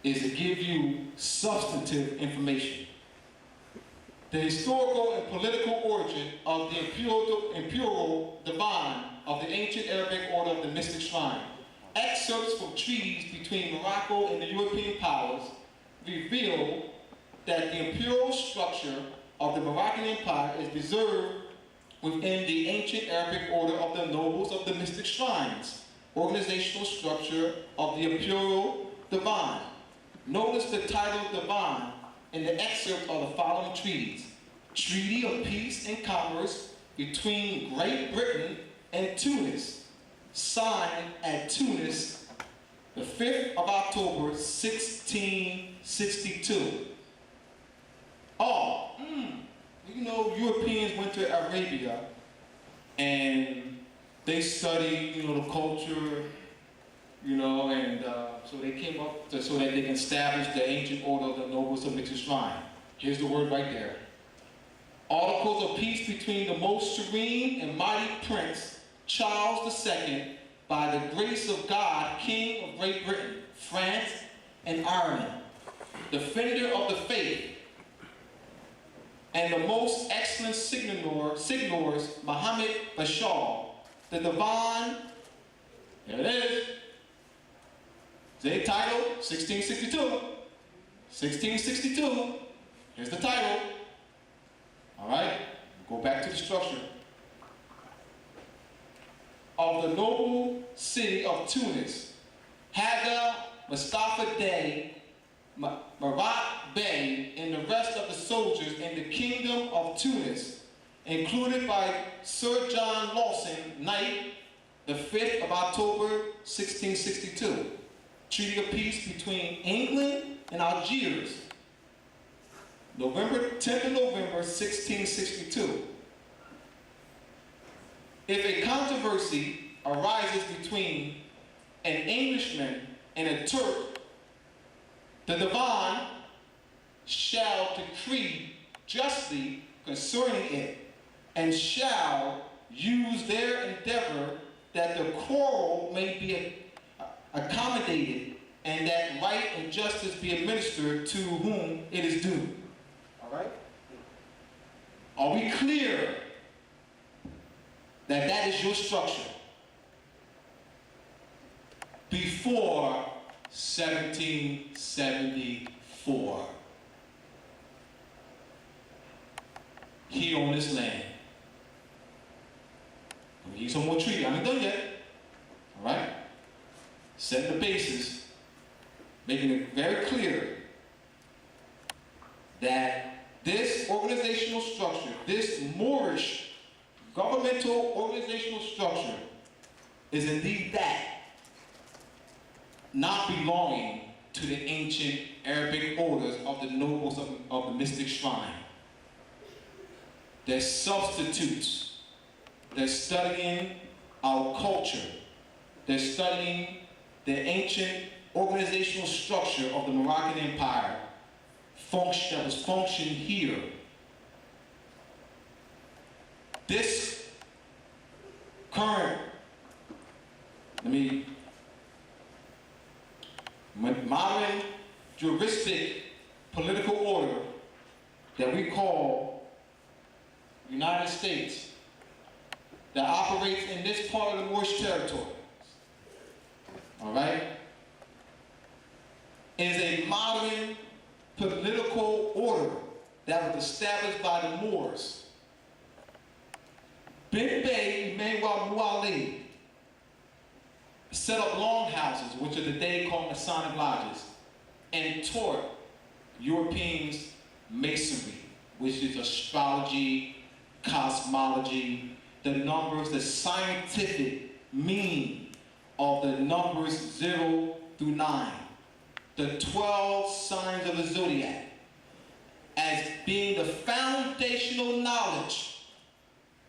is to give you substantive information. The historical and political origin of the imperial divine of the ancient Arabic order of the mystic shrine. Excerpts from treaties between Morocco and the European powers reveal that the imperial structure of the Moroccan Empire is preserved within the ancient Arabic order of the nobles of the mystic shrines, organizational structure of the imperial divine. Notice the title divine in the excerpt of the following treaties. Treaty of Peace and Commerce between Great Britain and Tunis, signed at Tunis the 5th of October, 1662. You know, Europeans went to Arabia and they studied, you know, the culture, you know, and so they came up to, so that they can establish the ancient order of the nobles of mystic shrine. Here's the word right there. Articles of peace between the most serene and mighty Prince Charles II, by the grace of God, King of Great Britain, France, and Ireland, defender of the faith, and the most excellent signors, Mohammed Bashar, the divine, here it is, the title, 1662, 1662, here's the title, all right, go back to the structure. Of the noble city of Tunis, Haga, Mustafa Dey, Marat Bey, and the rest of the soldiers in the kingdom of Tunis, included by Sir John Lawson, Knight, the 5th of October, 1662. Treaty of Peace between England and Algiers, 10th of November, 1662. If a controversy arises between an Englishman and a Turk, the divine shall decree justly concerning it, and shall use their endeavor that the quarrel may be accommodated, and that right and justice be administered to whom it is due. All right? Are we clear that that is your structure? Before 1774, here on this land. I'm gonna some more treaty. I haven't done yet. All right? Setting the basis, making it very clear that this organizational structure, this Moorish governmental organizational structure, is indeed that, not belonging to the ancient Arabic orders of the nobles of the mystic shrine. They're substitutes. They're studying our culture. They're studying the ancient organizational structure of the Moroccan Empire that was functioning here. This current, modern juristic political order that we call United States, that operates in this part of the Moorish territory, all right, is a modern political order that was established by the Moors. Ben Bey Emmanuel Muali set up longhouses, which are today called Masonic lodges, and taught Europeans Masonry, which is astrology, cosmology, the numbers, the scientific meaning of the numbers 0 through 9, the 12 signs of the zodiac, as being the foundational knowledge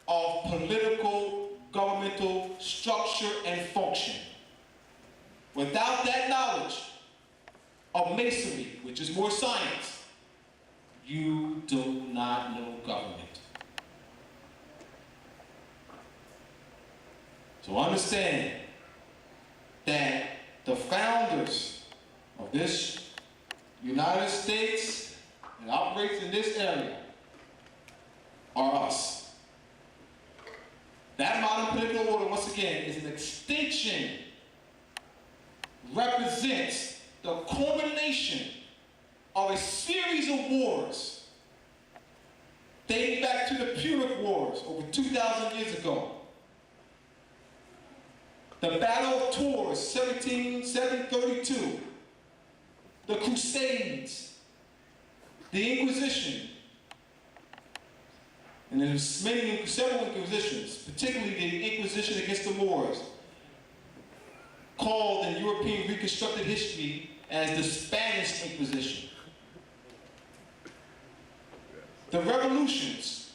of political, governmental structure and function. Without that knowledge of Masonry, which is more science, you do not know government. So understand that the founders of this United States that operates in this area are us. That modern political order, once again, is an extension, represents the culmination of a series of wars dating back to the Punic Wars over 2,000 years ago. The Battle of Tours, 1732, the Crusades, the Inquisition, and there's several Inquisitions, particularly the Inquisition against the Moors, called in European reconstructed history as the Spanish Inquisition. The revolutions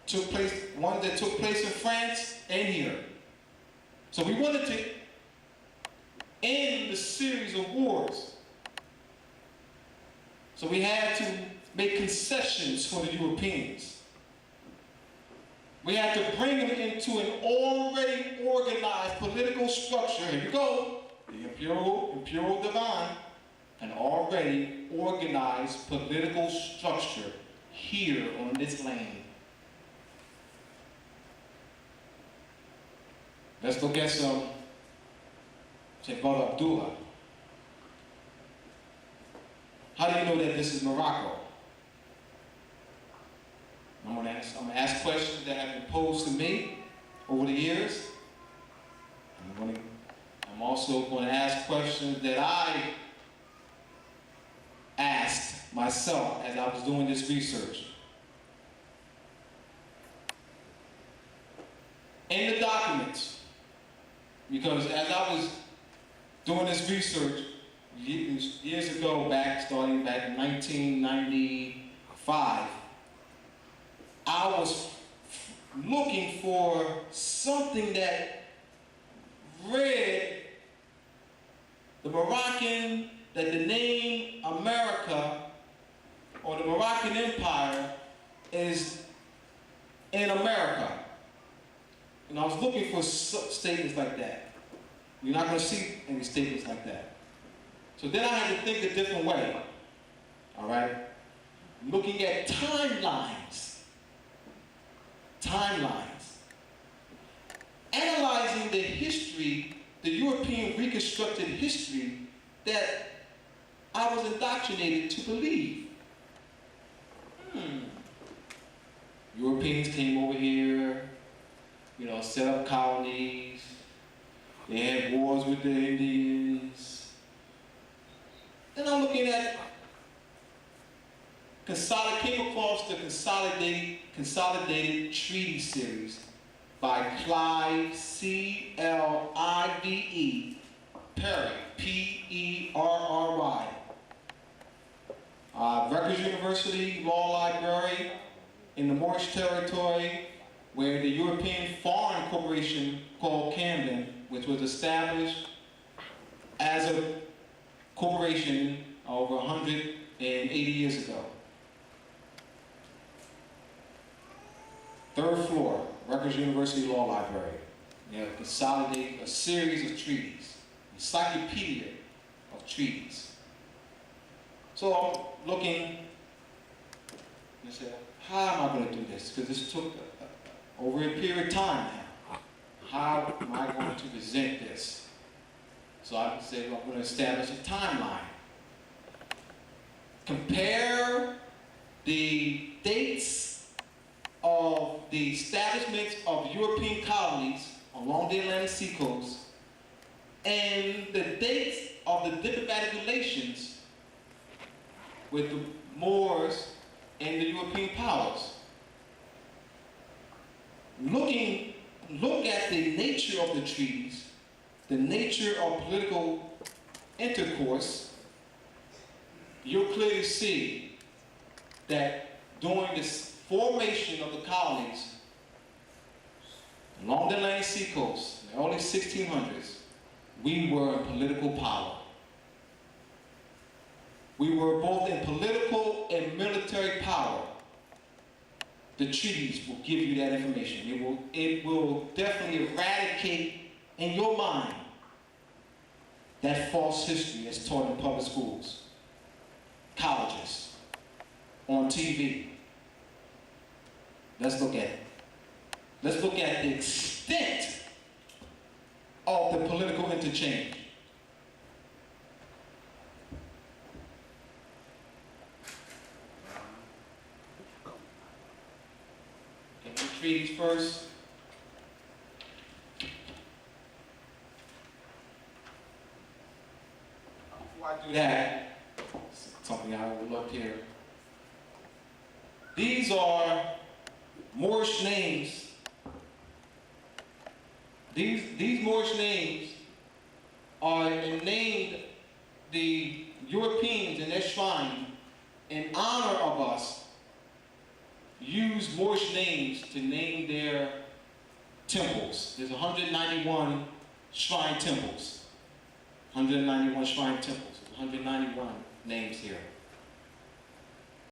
took place, one that took place in France and here. So we wanted to end the series of wars. So we had to make concessions for the Europeans. We had to bring them into an already organized political structure. Here we go, the imperial divine, an already organized political structure here on this land. Let's look at some, say, Brother Abdullah. How do you know that this is Morocco? I'm going to ask questions that have been posed to me over the years. I'm also going to ask questions that I asked myself as I was doing this research. In the documents, because as I was doing this research years ago, starting back in 1995, I was looking for something that read the Moroccan, that the name America or the Moroccan Empire is in America. And I was looking for statements like that. You're not going to see any statements like that. So then I had to think a different way. All right? Looking at timelines. Analyzing the history, the European reconstructed history that I was indoctrinated to believe. Europeans came over here, set up colonies. They had wars with the Indians. Then I'm looking at came across the Consolidated Treaty Series by Clive, C-L-I-V-E, Perry, P-E-R-R-Y. Rutgers University Law Library in the Moorish territory, where the European Foreign Corporation called Camden, which was established as a corporation over 180 years ago. Third floor, Rutgers University Law Library. You have consolidated a series of treaties, encyclopedia of treaties. So I'm looking and said, how am I going to do this? Because this took over a period of time now. How am I going to present this? So I said, well, I'm going to establish a timeline. Compare the dates of the establishment of European colonies along the Atlantic seacoast and the dates of the diplomatic relations with the Moors and the European powers. Look at the nature of the treaties, the nature of political intercourse, you'll clearly see that during this formation of the colonies along the Atlantic seacoast in the early 1600s, we were in political power. We were both in political and military power. The treaties will give you that information. It will definitely eradicate in your mind that false history that's taught in public schools. TV. Let's look at it. Let's look at the extent of the political interchange. Treaties first. Before I do that, something I overlooked here. These are Moorish names. These Moorish names are named the Europeans in their shrine in honor of us. Use Moorish names to name their temples. There's 191 shrine temples. 191 shrine temples. 191 names here.